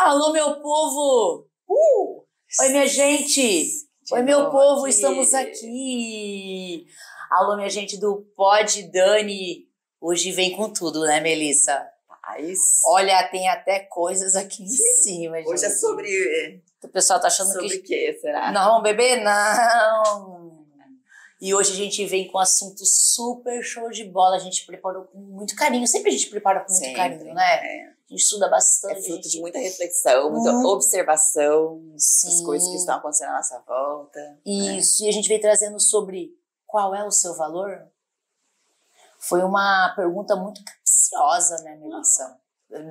Alô, meu povo! Oi, minha gente! Oi, meu povo, estamos aqui! Alô, minha gente do Pod Dani! Hoje vem com tudo, né, Melissa? Olha, tem até coisas aqui em cima, gente. Hoje é sobre... O pessoal tá achando sobre que... o quê, será? Não, bebê, não! E hoje a gente vem com um assunto super show de bola. A gente preparou com muito carinho. Sempre a gente prepara com muito carinho, né? É. A gente estuda bastante. É fruto de muita reflexão, muita observação das coisas que estão acontecendo à nossa volta. Isso, né? E a gente vem trazendo sobre qual é o seu valor. Foi uma pergunta muito capciosa, né, Melissa?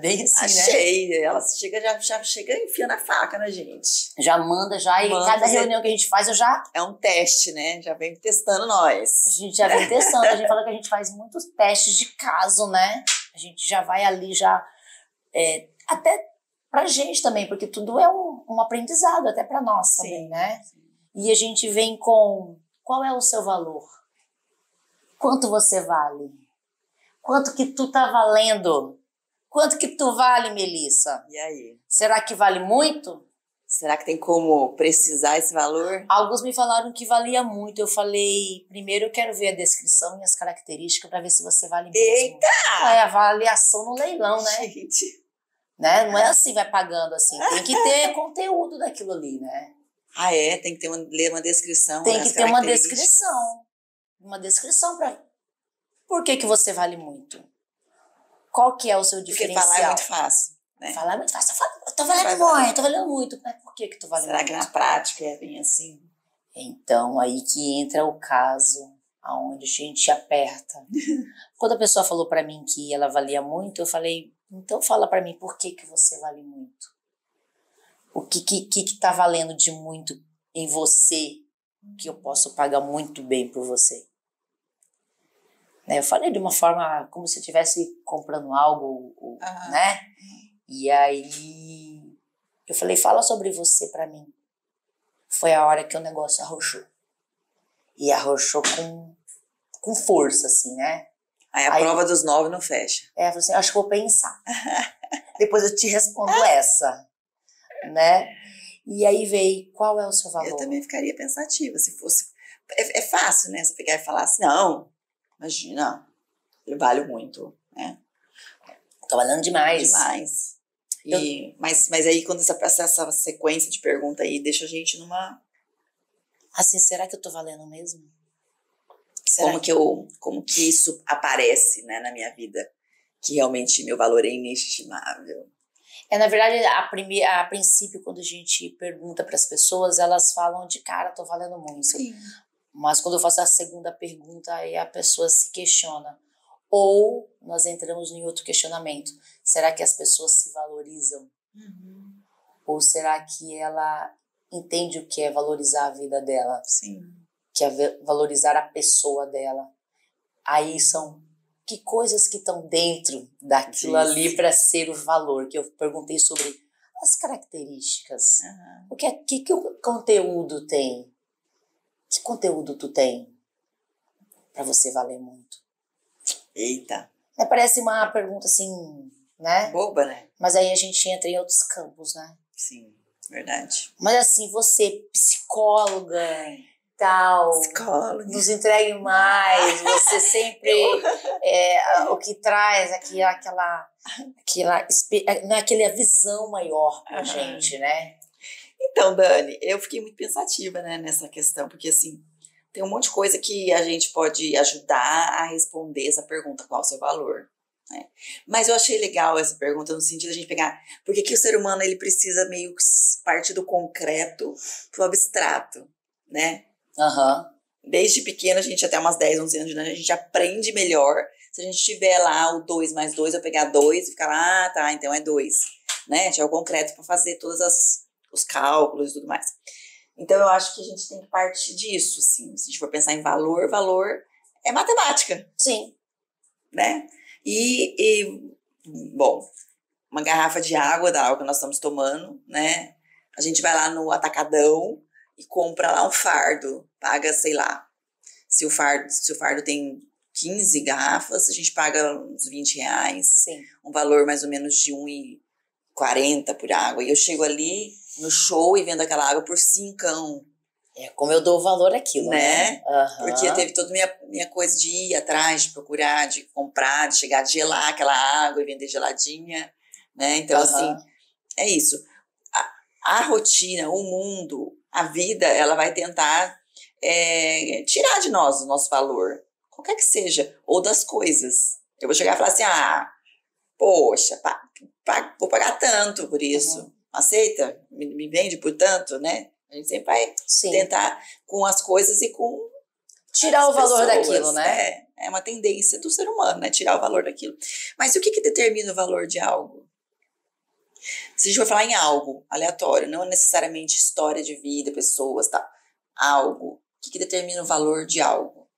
Bem assim, Achei, né? Ela já chega enfiando a faca na gente. Já manda, e cada reunião que a gente faz, eu já... É um teste, né? Já vem testando nós. A gente já vem testando, a gente fala que a gente faz muitos testes de caso, né? A gente já vai ali, até pra gente também, porque tudo é um aprendizado, até pra nós também, né? Sim. E a gente vem com, qual é o seu valor? Quanto você vale? Quanto que tu tá valendo? Quanto que tu vale, Melissa? E aí? Será que vale muito? Será que tem como precisar esse valor? Alguns me falaram que valia muito. Eu falei, primeiro eu quero ver a descrição e as características para ver se você vale mesmo. Eita! É avaliação no leilão, né? Gente. Né? Não é assim, vai pagando assim. Tem que ter conteúdo daquilo ali, né? Ah, é? Tem que ler uma descrição. Tem que ter uma descrição. Uma descrição para... Por que você vale muito? Qual que é o seu diferencial? Porque falar é muito fácil, né? Falar é muito fácil. Eu tô valendo muito. Mas por que tu vale muito? Será que na prática é bem assim? Então, aí que entra o caso aonde a gente aperta. Quando a pessoa falou pra mim que ela valia muito, eu falei, então fala pra mim por que você vale muito. O que tá valendo de muito em você que eu posso pagar muito bem por você? Eu falei de uma forma como se eu estivesse comprando algo, né? E aí eu falei, fala sobre você pra mim. Foi a hora que o negócio arrochou. E arrochou com força, assim, né? Aí a prova dos 9 não fecha. Eu falei assim, acho que vou pensar. Depois eu te respondo essa, né? E aí veio, qual é o seu valor? Eu também ficaria pensativa, se fosse... É fácil, né? Você pegar e falar assim, não... Imagina, eu valho muito, né? Tô valendo demais. Demais. Mas aí, quando essa sequência de pergunta aí deixa a gente numa... Assim, será que eu tô valendo mesmo? Como que isso aparece, né, na minha vida? Que realmente meu valor é inestimável. Na verdade, a princípio, quando a gente pergunta para as pessoas, elas falam de cara, tô valendo muito. Sim. Mas quando eu faço a segunda pergunta, aí a pessoa se questiona. Ou nós entramos em outro questionamento. Será que as pessoas se valorizam? Uhum. Ou será que ela entende o que é valorizar a vida dela? Sim. Que é valorizar a pessoa dela. Aí são que coisas que estão dentro daquilo ali para ser o valor? Que eu perguntei sobre as características. Uhum. O que o conteúdo tem? Que conteúdo tu tem pra você valer muito? Eita. Parece uma pergunta assim, né? Boba, né? Mas aí a gente entra em outros campos, né? Sim, verdade. Mas assim, você, psicóloga, tal, psicóloga, nos entregue mais, você sempre o que traz aquela visão maior pra gente, né? Então, Dani, eu fiquei muito pensativa, né, nessa questão, porque assim, tem um monte de coisa que a gente pode ajudar a responder essa pergunta, qual o seu valor, né? Mas eu achei legal essa pergunta no sentido de a gente pegar, por que o ser humano ele precisa meio que partir do concreto pro abstrato, né? Desde pequeno, a gente até umas 10, 11 anos de idade, a gente aprende melhor. Se a gente tiver lá o 2 mais 2, eu pegar 2 e ficar lá, tá, então é 2, né? Tinha o concreto para fazer todos os cálculos e tudo mais. Então, eu acho que a gente tem que partir disso, assim. Se a gente for pensar em valor é matemática. Sim. Né? Bom, uma garrafa de água, da água que nós estamos tomando, né? A gente vai lá no atacadão e compra lá um fardo. Paga, sei lá, se o fardo tem 15 garrafas, a gente paga uns R$20. Sim. Um valor mais ou menos de R$1,40, 40 por água. E eu chego ali no show e vendo aquela água por 5. É como eu dou valor àquilo, né? Porque teve toda minha coisa de ir atrás, de procurar, de comprar, de chegar, de gelar aquela água e vender geladinha, né? Então, assim, é isso. A rotina, o mundo, a vida, ela vai tentar tirar de nós o nosso valor, qualquer que seja, ou das coisas. Eu vou chegar e falar assim, poxa, vou pagar tanto por isso. Aceita? Me vende por tanto, né? A gente sempre vai tentar com as coisas e com tirar o valor daquilo, né? É uma tendência do ser humano, né? Tirar o valor daquilo. Mas o que determina o valor de algo? Se a gente for falar em algo aleatório, não necessariamente história de vida, pessoas, tá? Algo. O que determina o valor de algo?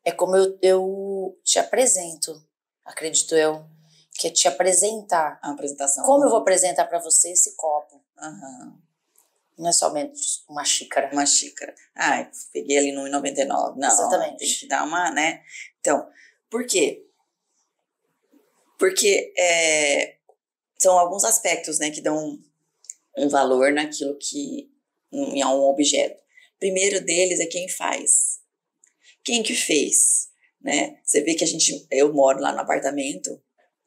É como eu te apresento, acredito eu, que é te apresentar. A apresentação. Como eu vou apresentar para você esse copo? Não é somente uma xícara. Uma xícara. Peguei ali no 1,99. Não, exatamente. Tem que dar uma, né? Então, por quê? Porque são alguns aspectos, né, que dão um valor naquilo que, em um objeto. Primeiro deles é quem faz. Quem que fez, né? Você vê que eu moro lá no apartamento,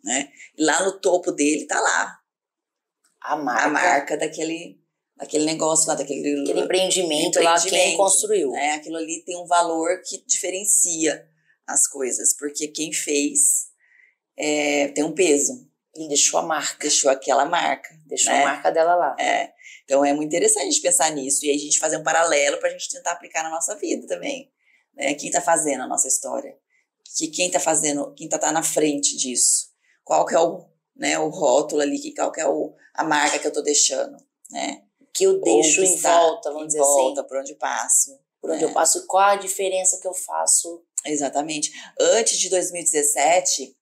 né? E lá no topo dele tá lá a marca daquele negócio lá, aquele empreendimento lá, quem construiu. Né? Aquilo ali tem um valor que diferencia as coisas, porque quem fez tem um peso. Ele deixou a marca. Deixou aquela marca. Deixou a marca dela lá. Então é muito interessante a gente pensar nisso e aí a gente fazer um paralelo para a gente tentar aplicar na nossa vida também. Né? Quem está fazendo a nossa história? Quem está fazendo, quem tá na frente disso? Qual que é o rótulo ali, qual que é a marca que eu estou deixando, né? Que eu deixo em volta, vamos dizer assim. Em volta, por onde passo. Por onde eu passo e qual a diferença que eu faço. Exatamente. Antes de 2017,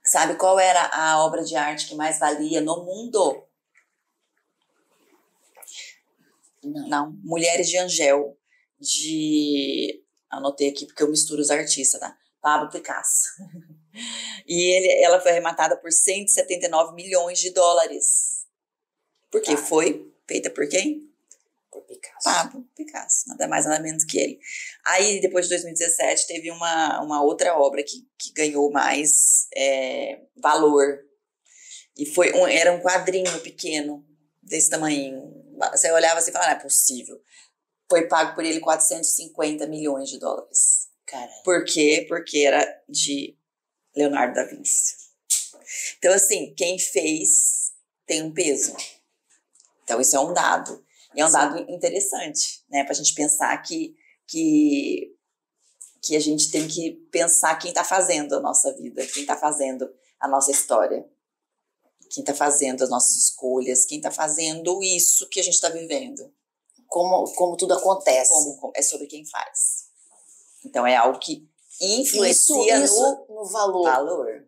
sabe qual era a obra de arte que mais valia no mundo? Não. Mulheres de Angel, anotei aqui porque eu misturo os artistas, tá? Pablo Picasso. E ela foi arrematada por 179 milhões de dólares. Porque foi feita por quem? Por Picasso. Pablo Picasso, nada mais nada menos que ele. Aí, depois de 2017, teve uma outra obra que ganhou mais valor. E era um quadrinho pequeno, desse tamanho. Você olhava assim e falava, não é possível. Foi pago por ele 450 milhões de dólares. Caramba. Por quê? Porque era de Leonardo da Vinci. Então, assim, quem fez tem um peso. Então, isso é um dado. E é um dado interessante, né? Pra gente pensar que a gente tem que pensar quem tá fazendo a nossa vida, quem tá fazendo a nossa história, quem tá fazendo as nossas escolhas, quem tá fazendo isso que a gente tá vivendo. Como tudo acontece. É sobre quem faz. Então, é algo que influencia no valor.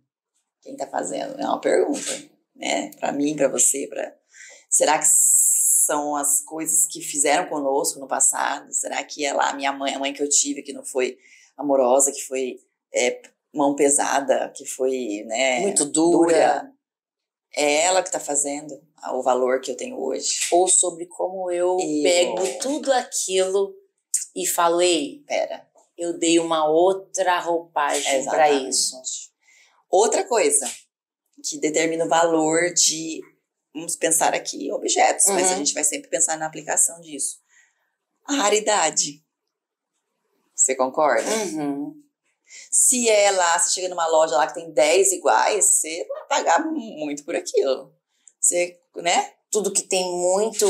Quem tá fazendo? É uma pergunta, né? Pra mim, pra você, será que são as coisas que fizeram conosco no passado? Será que a minha mãe, a mãe que eu tive, que não foi amorosa, que foi mão pesada, que foi, né, muito dura, é ela que tá fazendo o valor que eu tenho hoje? Ou sobre como eu pego tudo aquilo e falo, ei, pera, eu dei uma outra roupagem para isso. Outra coisa que determina o valor de, vamos pensar aqui, objetos, mas a gente vai sempre pensar na aplicação disso. A raridade. Você concorda? Se você chega numa loja lá que tem 10 iguais, você vai pagar muito por aquilo. Você, né? Tudo que tem muito,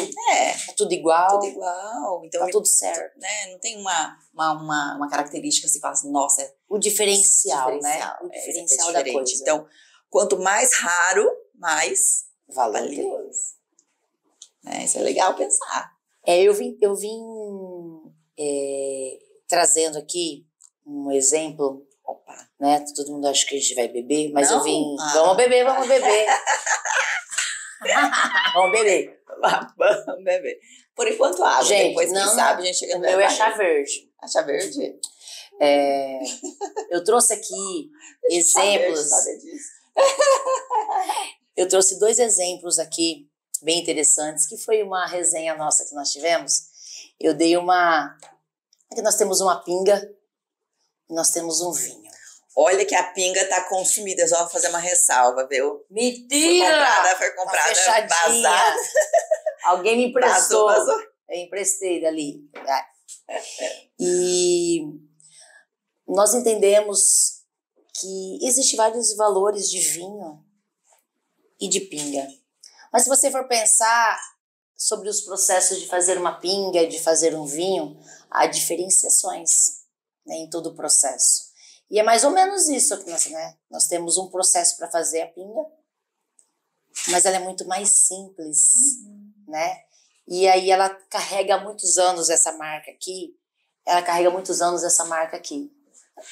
tudo igual. Tudo igual. Então, tá tudo certo. Né? Não tem uma característica assim, que fala assim, nossa... O diferencial, né? O diferencial da coisa. Então, quanto mais raro, mais valioso. Isso é legal pensar. Eu vim trazendo aqui um exemplo. Opa. Né? Todo mundo acha que a gente vai beber, mas não? Eu vim... Vamos beber. Vamos beber. Vamos beber. Por enquanto, água. Gente, depois, quem sabe, a gente chega no meu é chá verde. Chá verde? Eu trouxe aqui exemplos. Eu trouxe 2 exemplos aqui, bem interessantes, que foi uma resenha nossa que nós tivemos. Eu dei aqui nós temos uma pinga e nós temos um vinho. Olha que a pinga tá consumida, só vou fazer uma ressalva, viu? Mentira! Foi comprada fechadinha. vazada. Alguém me emprestou. Vazou. Eu emprestei dali. E nós entendemos que existem vários valores de vinho e de pinga. Mas se você for pensar sobre os processos de fazer uma pinga, de fazer um vinho, há diferenciações, né, em todo o processo. E é mais ou menos isso que nós temos um processo para fazer a pinga, mas ela é muito mais simples, né? E aí ela carrega muitos anos essa marca aqui.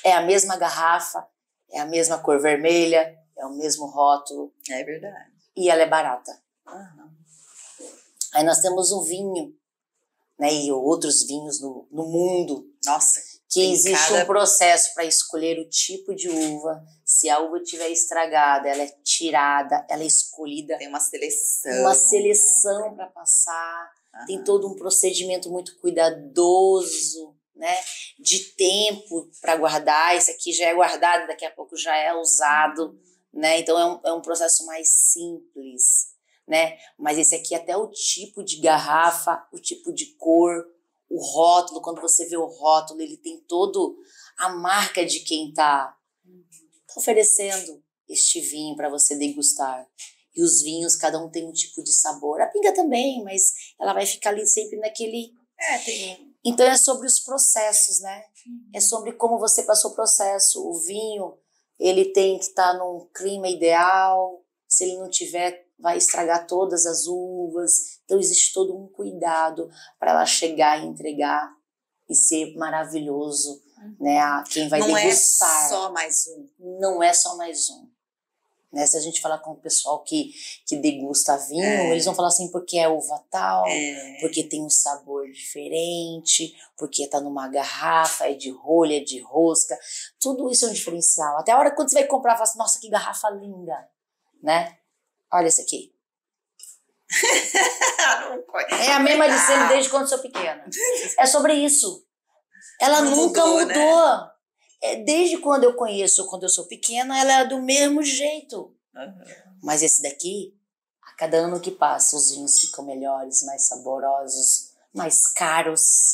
É a mesma garrafa, é a mesma cor vermelha, é o mesmo rótulo. É verdade. E ela é barata. Uhum. Aí nós temos um vinho, né, e outros vinhos no mundo. Nossa. Que existe um processo para escolher o tipo de uva. Se a uva estiver estragada, ela é tirada, ela é escolhida. Tem uma seleção. Uma seleção para passar. Uhum. Tem todo um procedimento muito cuidadoso, né? De tempo para guardar. Esse aqui já é guardado, daqui a pouco já é usado, né? Então é um processo mais simples, né? Mas esse aqui até o tipo de garrafa, o tipo de cor, o rótulo, quando você vê o rótulo, ele tem todo a marca de quem tá oferecendo este vinho para você degustar. E os vinhos, cada um tem um tipo de sabor. A pinga também, mas ela vai ficar ali sempre naquele... Então é sobre os processos, né? É sobre como você passou o processo. O vinho, ele tem que estar num clima ideal. Se ele não tiver, vai estragar todas as uvas. Então existe todo um cuidado para ela chegar e entregar e ser maravilhoso, né? A quem vai degustar. Não é só mais um. Não é só mais um. Né? Se a gente falar com o pessoal que degusta vinho, eles vão falar assim, porque é uva tal, porque tem um sabor diferente, porque tá numa garrafa, é de rolha, é de rosca. Tudo isso é um diferencial. Até a hora que quando você vai comprar, fala assim, nossa, que garrafa linda, né? Olha esse aqui. É a mesma de sempre desde quando sou pequena. É sobre isso. Ela nunca mudou. Né? Desde quando eu conheço, quando eu sou pequena, ela é do mesmo jeito. Mas esse daqui, a cada ano que passa, os vinhos ficam melhores, mais saborosos, mais caros.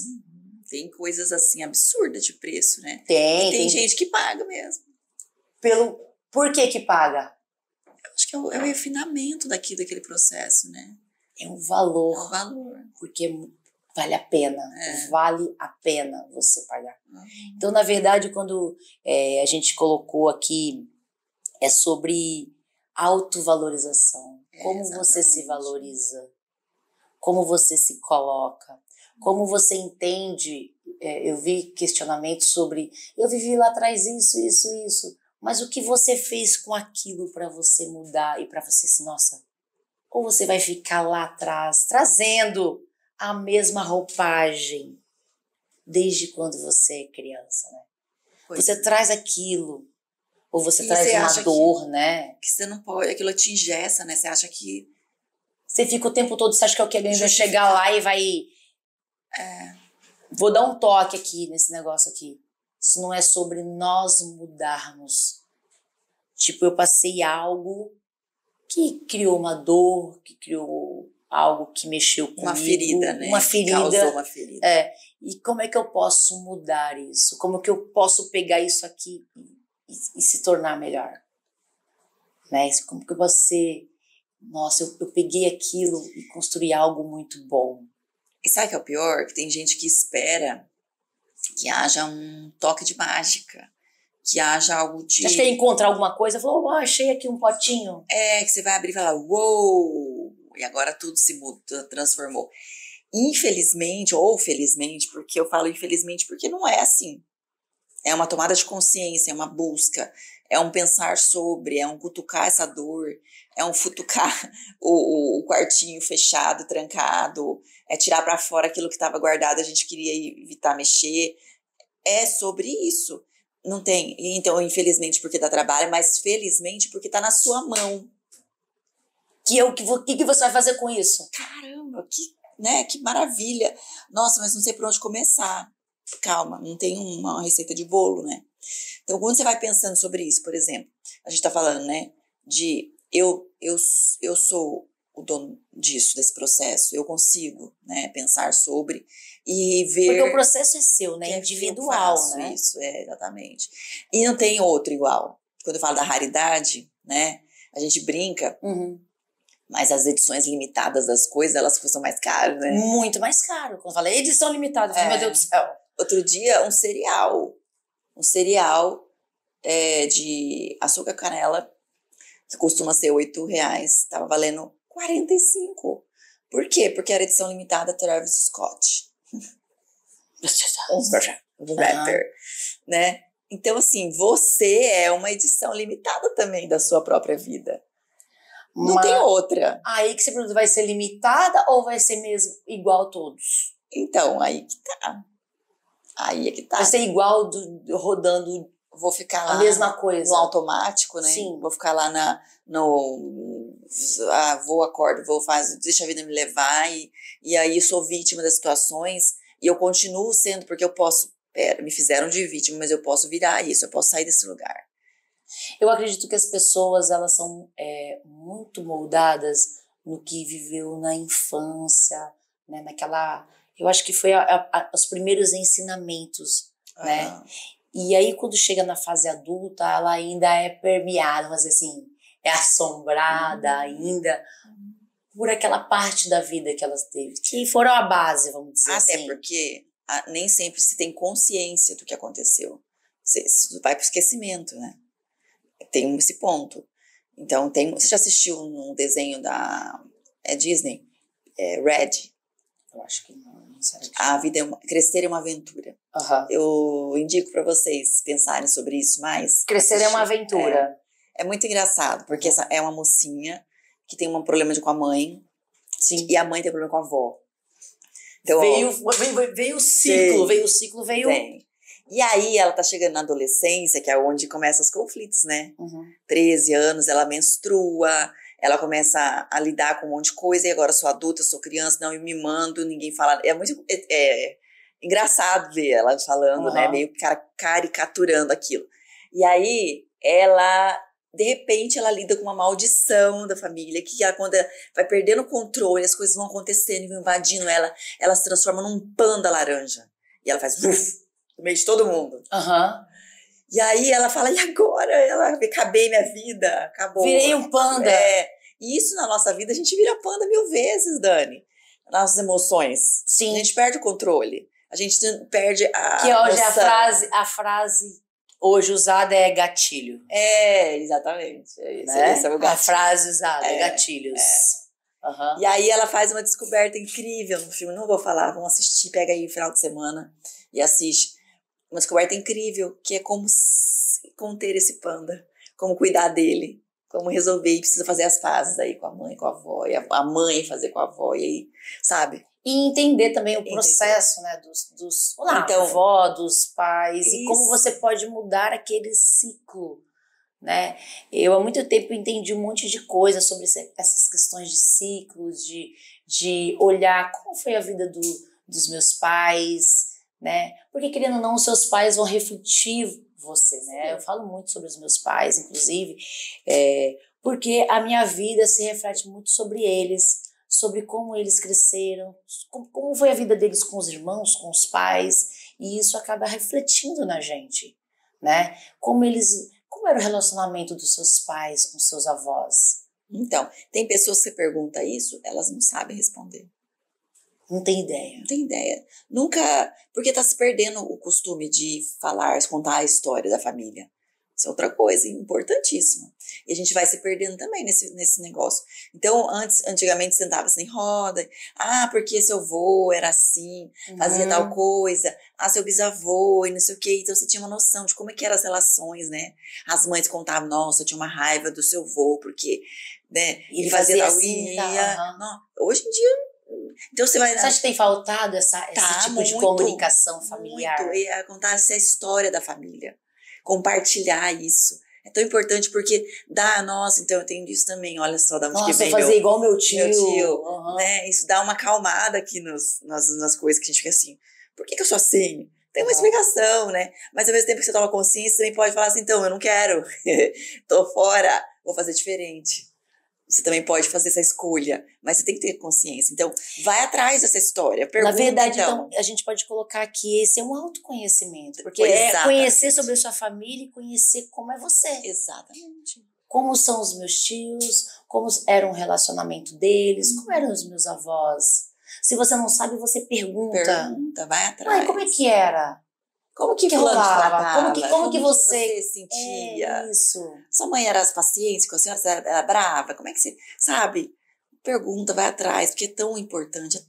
Tem coisas assim absurdas de preço, né? Tem gente que paga mesmo. Por que paga? Eu acho que é o refinamento daquele processo, né? É um valor. É um valor. Porque vale a pena. Vale a pena você pagar. Então, na verdade, quando a gente colocou aqui, é sobre autovalorização. Como você se valoriza. Como você se coloca. Como você entende. Eu vi questionamentos sobre, eu vivi lá atrás isso. Mas o que você fez com aquilo para você mudar e para você se, nossa, ou você vai ficar lá atrás trazendo a mesma roupagem desde quando você é criança, né? Você traz aquilo, ou você traz uma dor, né? Que você não pode, aquilo te ingessa, né? Você acha que... Você fica o tempo todo, você acha que alguém vai chegar lá e vai... Vou dar um toque aqui nesse negócio aqui. Isso não é sobre nós mudarmos. Tipo, eu passei algo que criou uma dor, que criou algo que mexeu comigo. Uma ferida, né? Uma ferida. Causou uma ferida. E como é que eu posso mudar isso? Como que eu posso pegar isso aqui e se tornar melhor? Né? Como que eu posso ser... Nossa, eu peguei aquilo e construí algo muito bom. E sabe o que é o pior? Que tem gente que espera que haja um toque de mágica, que haja algo de... Você acha que ele encontra alguma coisa? Falou, achei aqui um potinho. Que você vai abrir e falar, uou! E agora tudo se mudou, transformou. Infelizmente, ou felizmente, porque eu falo infelizmente porque não é assim. É uma tomada de consciência, é uma busca, é um pensar sobre, é um cutucar essa dor, é um futucar o quartinho fechado, trancado, é tirar para fora aquilo que estava guardado, a gente queria evitar mexer. É sobre isso. Não tem, então, infelizmente porque dá trabalho, mas felizmente porque tá na sua mão. que você vai fazer com isso? Caramba, que maravilha. Nossa, mas não sei por onde começar. Calma, não tem uma receita de bolo, né? Então, quando você vai pensando sobre isso, por exemplo, a gente tá falando, né, de eu sou o dono disso, desse processo, eu consigo, né, pensar sobre e ver... Porque o processo é seu, né, que individual, eu faço né? Isso, exatamente. E não tem outro igual. Quando eu falo da raridade, né, a gente brinca, mas as edições limitadas das coisas, elas custam mais caro, né? Muito mais caro. Quando eu falei edição limitada, eu falei, meu Deus do céu. Outro dia, um cereal de açúcar canela, que costuma ser R$8, estava valendo 45. Por quê? Porque era edição limitada Travis Scott. Um rapper, né? Então, assim, você é uma edição limitada também da sua própria vida. Não tem outra. Aí que você pergunta, vai ser limitada ou vai ser mesmo igual a todos? Então, aí que tá. Aí é que tá. Vai ser igual rodando... Vou ficar lá a mesma coisa. No automático, né? Sim. Vou ficar lá vou, acordo, deixa a vida me levar e aí sou vítima das situações e eu continuo sendo, porque eu posso, me fizeram de vítima, mas eu posso virar isso, eu posso sair desse lugar. Eu acredito que as pessoas, elas são muito moldadas no que viveu na infância, né? Eu acho que foi os primeiros ensinamentos, né? E aí, quando chega na fase adulta, ela ainda é permeada, mas assim, é assombrada ainda por aquela parte da vida que elas teve, que foram a base, vamos dizer assim. Até porque nem sempre se tem consciência do que aconteceu. Você vai pro esquecimento, né? Tem esse ponto. Então, você já assistiu um desenho da Disney? Red? Eu acho que não. A vida crescer é uma aventura. Eu indico para vocês pensarem sobre isso mais. Crescer é uma aventura. É muito engraçado, porque essa é uma mocinha que tem um problema com a mãe. Sim. E a mãe tem problema com a avó. Então, veio o ciclo. Tem. E aí ela tá chegando na adolescência, que é onde começam os conflitos, né? 13 anos, ela menstrua, ela começa a lidar com um monte de coisa, e agora eu sou adulta, eu sou criança, não, eu me mando, ninguém fala. É muito engraçado ver ela falando, né? Meio caricaturando aquilo. E aí, de repente, ela lida com uma maldição da família, que quando ela vai perdendo o controle, as coisas vão acontecendo e vão invadindo ela se transforma num panda laranja. E ela faz no meio de todo mundo. E aí ela fala, e agora? Acabei minha vida, acabou. Virei um panda. E isso na nossa vida, a gente vira panda 1000 vezes, Dani. Nossas emoções. Sim. A gente perde o controle. A gente perde a que hoje a frase hoje usada é gatilho. Exatamente. Né? Esse é o gatilho. A frase usada é gatilhos. E aí ela faz uma descoberta incrível no filme. Não vou falar, vamos assistir. Pega aí no final de semana e assiste. Uma descoberta incrível, que é como conter esse panda, como cuidar dele, como resolver, e precisa fazer as pazes aí com a mãe, com a avó, e a mãe fazer com a avó, e aí, sabe? E entender também o processo, né, dos avó, dos pais, e como você pode mudar aquele ciclo, né? Eu há muito tempo entendi um monte de coisa sobre essas questões de ciclos, de olhar como foi a vida dos meus pais, né? Porque, querendo ou não, os seus pais vão refletir você, né? Eu falo muito sobre os meus pais, inclusive, porque a minha vida se reflete muito sobre eles, sobre como eles cresceram, como foi a vida deles com os irmãos, com os pais, e isso acaba refletindo na gente, né? Como era o relacionamento dos seus pais com seus avós? Então, tem pessoas que você pergunta isso, elas não sabem responder. Não tem ideia. Não tem ideia. Nunca... Porque tá se perdendo o costume de contar a história da família. Isso é outra coisa importantíssima. E a gente vai se perdendo também nesse negócio. Então, antigamente sentava-se em roda. Porque seu avô era assim, fazia tal coisa. Seu bisavô e não sei o quê. Então, você tinha uma noção de como é que eram as relações, né? As mães contavam, nossa, eu tinha uma raiva do seu avô, porque, né? Ele fazia tal assim, Não, hoje em dia... Então você acha que tem faltado esse tipo de comunicação familiar? Muito, contar essa história da família, compartilhar isso, É tão importante porque nossa, então eu tenho isso também, olha só da onde que Nossa, vem eu fazia igual meu tio. meu tio, Uhum. né? Isso dá uma acalmada aqui nas coisas que a gente fica assim, por que eu sou assim? Tem uma Uhum. explicação, né? Mas ao mesmo tempo que você toma consciência, você também pode falar assim, então, eu não quero, tô fora, vou fazer diferente. Você também pode fazer essa escolha, mas você tem que ter consciência. Então, vai atrás dessa história. Pergunta, Na verdade, então, a gente pode colocar que esse é um autoconhecimento. Porque é conhecer sobre a sua família e conhecer como é você. Exatamente. Como são os meus tios, como era o relacionamento deles, como eram os meus avós. Se você não sabe, você pergunta. Pergunta, vai atrás. Mãe, como é que era? Como que fulano te tratava? Como que você sentia? Isso. Sua mãe era paciente com a senhora? Você era brava? Como é que você... Sabe? Pergunta, vai atrás, porque é tão importante.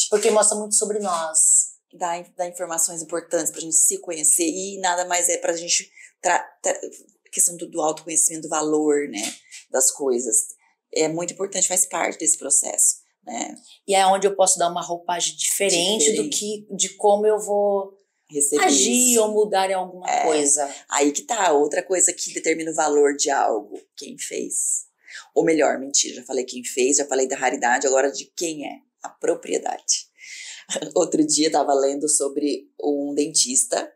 Porque mostra muito sobre nós. Dá informações importantes pra gente se conhecer e nada mais é pra gente... questão do autoconhecimento, do valor, né? Das coisas. É muito importante, faz parte desse processo, né? E é onde eu posso dar uma roupagem diferente. De como eu vou... Receber agir isso. ou mudar em alguma coisa. Aí que tá, outra coisa que determina o valor de algo, quem fez. Ou melhor, mentira, já falei quem fez, já falei da raridade, agora de quem é, a propriedade. Outro dia eu tava lendo sobre um dentista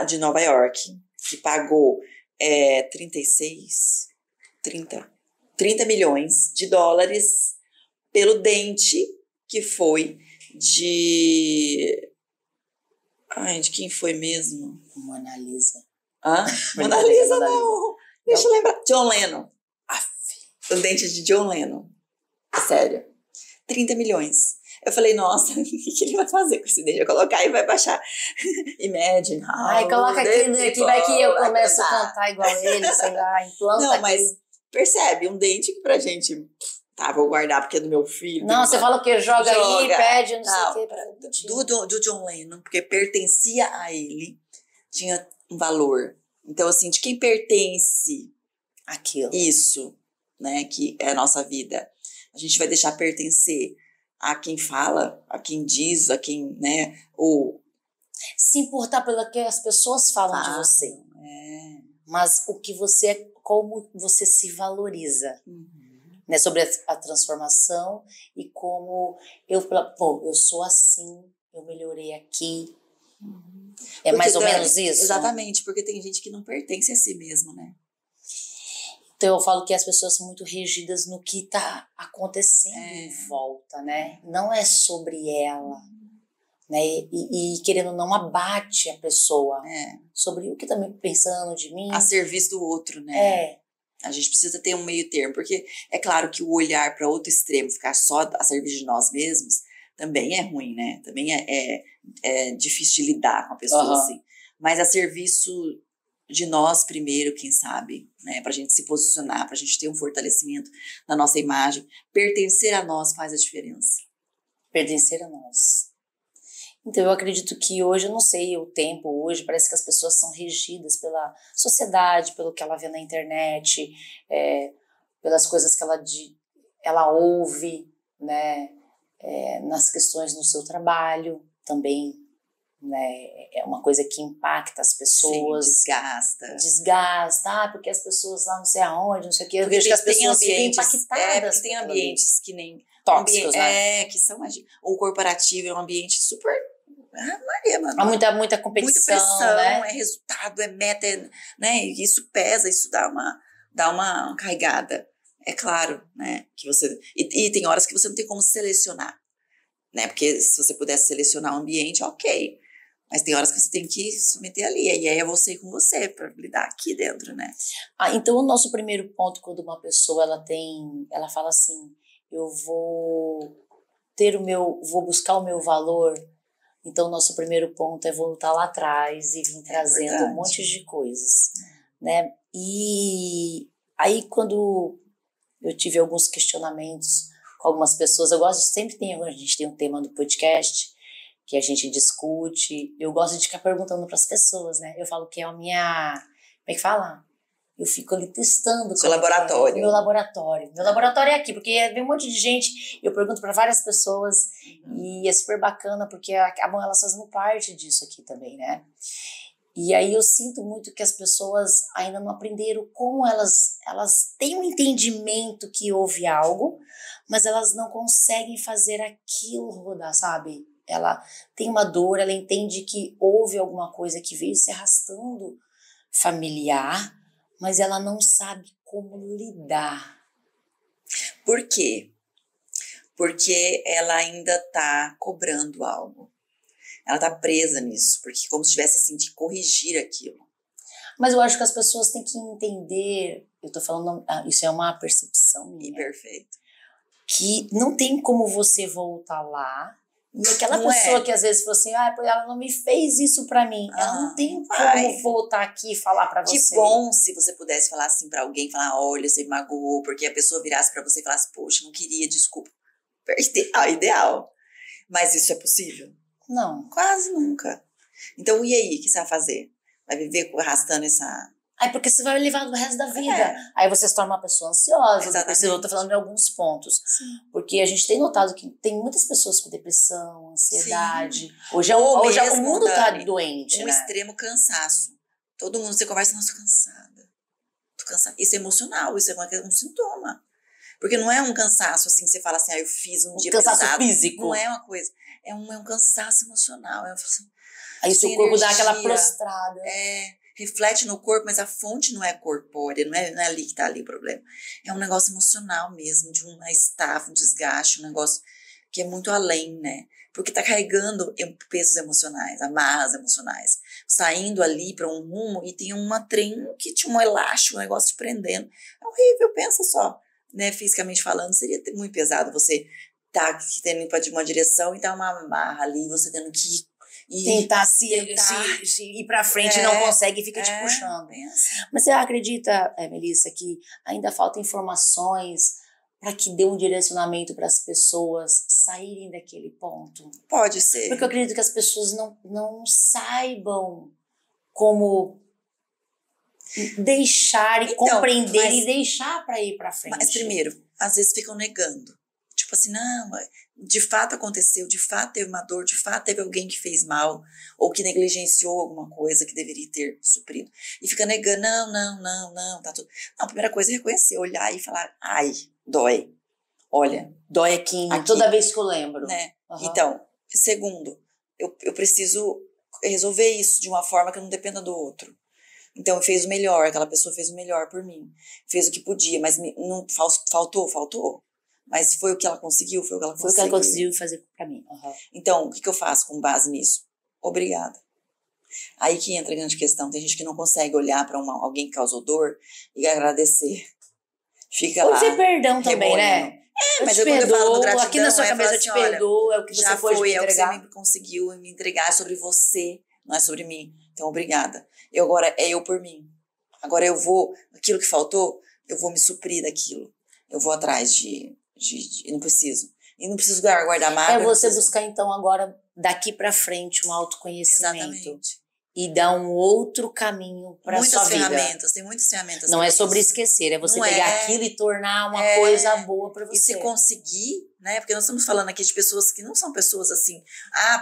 de Nova York, que pagou 30 milhões de dólares pelo dente que foi de quem foi mesmo? Mona Lisa. Mona Lisa, não. Deixa eu lembrar. John Lennon. O dente de John Lennon. Sério. 30 milhões. Eu falei, nossa, o que ele vai fazer com esse dente? Vai colocar e vai baixar. Imagine how. Ai, coloca aqui, que vai que eu começo a cantar igual ele, sei lá, implanta. Não, mas percebe, um dente que pra gente... Tá, vou guardar porque é do meu filho. Não, você fala que joga aí, pede, não sei o quê. Do John Lennon, porque pertencia a ele, tinha um valor. Então, assim, de quem pertence aquilo? Isso, né, que é a nossa vida. A gente vai deixar pertencer a quem fala, a quem diz, a quem, né, ou... Se importar pelo que as pessoas falam de você. Mas o que você é, como você se valoriza. Né, sobre a transformação e como eu sou assim, eu melhorei aqui. É porque mais ou menos isso? Exatamente, porque tem gente que não pertence a si mesmo, né? Então eu falo que as pessoas são muito rígidas no que está acontecendo em volta, né? Não é sobre ela, né? E querendo ou não abate a pessoa sobre o que está pensando de mim. A serviço do outro, né? A gente precisa ter um meio termo, porque é claro que o olhar para outro extremo, ficar só a serviço de nós mesmos, também é ruim, né? Também é difícil de lidar com a pessoa, assim. Mas a serviço de nós primeiro, quem sabe, né? Pra gente se posicionar, pra gente ter um fortalecimento na nossa imagem. Pertencer a nós faz a diferença. Pertencer a nós. Então eu acredito que hoje, eu não sei o tempo hoje, parece que as pessoas são regidas pela sociedade, pelo que ela vê na internet, pelas coisas que ela ouve, né, nas questões no seu trabalho também, né, é uma coisa que impacta as pessoas. Sim, desgasta, porque as pessoas lá não sei aonde, não sei o que, eu vejo que as pessoas ficam impactadas. Tem ambientes que nem... tóxicos, né? Que são... O corporativo é um ambiente super... Maria, mano. Há muita competição, muita pressão, né? É resultado, é meta, né? E isso pesa, isso dá uma carregada. É claro, né? Que você... E tem horas que você não tem como selecionar, né? Porque se você pudesse selecionar o ambiente, ok. Mas tem horas que você tem que submeter ali. E aí é você com você, para lidar aqui dentro, né? Então o nosso primeiro ponto, quando uma pessoa ela fala assim, eu vou buscar o meu valor. Então, o nosso primeiro ponto é voltar lá atrás e vir trazendo um monte de coisas, né? E aí, quando eu tive alguns questionamentos com algumas pessoas, a gente tem um tema no podcast que a gente discute, eu gosto de ficar perguntando para as pessoas, né? Eu falo que é a minha... Como é que fala? Eu fico ali testando. Seu laboratório. Meu laboratório. Meu laboratório é aqui, porque vem um monte de gente, eu pergunto para várias pessoas, e é super bacana, porque acabam elas fazendo parte disso aqui também, né? E aí eu sinto muito que as pessoas ainda não aprenderam como elas têm um entendimento que houve algo, mas elas não conseguem fazer aquilo rodar, sabe? Ela tem uma dor, ela entende que houve alguma coisa que veio se arrastando familiar, mas ela não sabe como lidar. Por quê? Porque ela ainda está cobrando algo. Ela está presa nisso, porque como se tivesse assim de corrigir aquilo. Mas eu acho que as pessoas têm que entender, eu tô falando, isso é uma percepção minha. Perfeito. Que não tem como você voltar lá, e aquela Não pessoa é. que às vezes fala assim, ela não me fez isso pra mim, ela não tem vai. como voltar aqui e falar pra você. Que bom se você pudesse falar assim pra alguém, falar, olha, você me magoou, porque a pessoa virasse pra você e falasse, poxa, não queria, desculpa. Ideal. Mas isso é possível? Não. Quase nunca. Então, e aí, o que você vai fazer? Vai viver arrastando essa... Aí porque você vai levar o resto da vida. Aí você se torna uma pessoa ansiosa. Depois eu tô falando de alguns pontos. Sim. Porque a gente tem notado que tem muitas pessoas com depressão, ansiedade. Sim. Hoje o mundo tá doente, um né? extremo cansaço. Todo mundo, você conversa, nossa, tô cansada. Tô cansada. Isso é emocional, isso é um sintoma. Porque não é um cansaço assim, que você fala assim, eu fiz um dia cansaço pesado. Físico. Não é uma coisa. É um cansaço emocional. Aí seu corpo dá aquela prostrada. Reflete no corpo, mas a fonte não é corpórea, não é ali que tá ali o problema. É um negócio emocional mesmo, de uma estafa, um desgaste, um negócio que é muito além, né? Porque tá carregando pesos emocionais, amarras emocionais, saindo ali para um rumo e tem uma trem que tinha um elástico, um negócio te prendendo. É horrível, pensa só, né? Fisicamente falando, seria muito pesado você tá tendo que ir para uma direção e tá uma amarra ali, você tendo que tentar ir pra frente, não consegue e fica te puxando. Mas você acredita, Melissa, que ainda falta informações para que dê um direcionamento para as pessoas saírem daquele ponto? Pode ser. Porque eu acredito que as pessoas não saibam como deixar e compreender e deixar para ir para frente. Mas primeiro, às vezes ficam negando. Tipo assim, não, de fato aconteceu, de fato teve uma dor, de fato teve alguém que fez mal, ou que negligenciou alguma coisa que deveria ter suprido. E fica negando, não, tá tudo. Não, a primeira coisa é reconhecer, olhar e falar, ai, dói. Olha. Dói aqui toda vez que eu lembro. Né? Então, segundo, eu preciso resolver isso de uma forma que não dependa do outro. Então, fez o melhor, aquela pessoa fez o melhor por mim. Fez o que podia, mas não faltou. Mas foi o que ela conseguiu, foi o que ela conseguiu. Foi o que ela conseguiu fazer pra mim. Então, o que eu faço com base nisso? Obrigada. Aí que entra a grande questão. Tem gente que não consegue olhar para alguém que causou dor e agradecer. Fica lá. Pode ser perdão também, né? Mas quando eu falo do gratidão, aqui na sua cabeça eu te perdoo, é o que você pode me entregar. É o que você me conseguiu me entregar, é sobre você, não é sobre mim. Então, obrigada. Agora é eu por mim. Agora eu vou, aquilo que faltou, eu vou me suprir daquilo. Eu vou atrás eu não preciso. E não preciso guardar mágoa. É você buscar, então, agora, daqui pra frente, um autoconhecimento. Exatamente. E dar um outro caminho pra sua vida. Tem muitas ferramentas. Não é sobre esquecer, é você pegar aquilo e tornar uma coisa boa pra você. E se conseguir, né? Porque nós estamos falando aqui de pessoas que não são pessoas assim,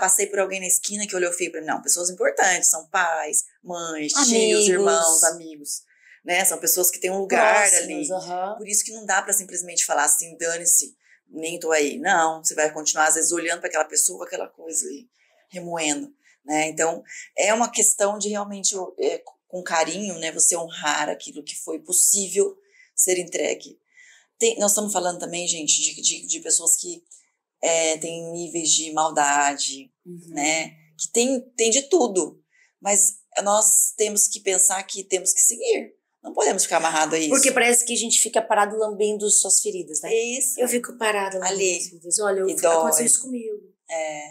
passei por alguém na esquina que olhou feio pra mim. Não, pessoas importantes, são pais, mães, tios, irmãos, amigos. Né? São pessoas que têm um lugar ali. Por isso que não dá pra simplesmente falar assim, dane-se, nem tô aí. Não, você vai continuar às vezes olhando para aquela pessoa com aquela coisa ali, remoendo, né? Então, é uma questão de realmente, com carinho, né, você honrar aquilo que foi possível ser entregue. Nós estamos falando também, gente, de pessoas que têm níveis de maldade, né? Que tem de tudo, mas nós temos que pensar que temos que seguir. Não podemos ficar amarrado a isso. Porque parece que a gente fica parado lambendo suas feridas, né? Isso. Eu fico parada lambendo as feridas. Olha, aconteceu isso comigo.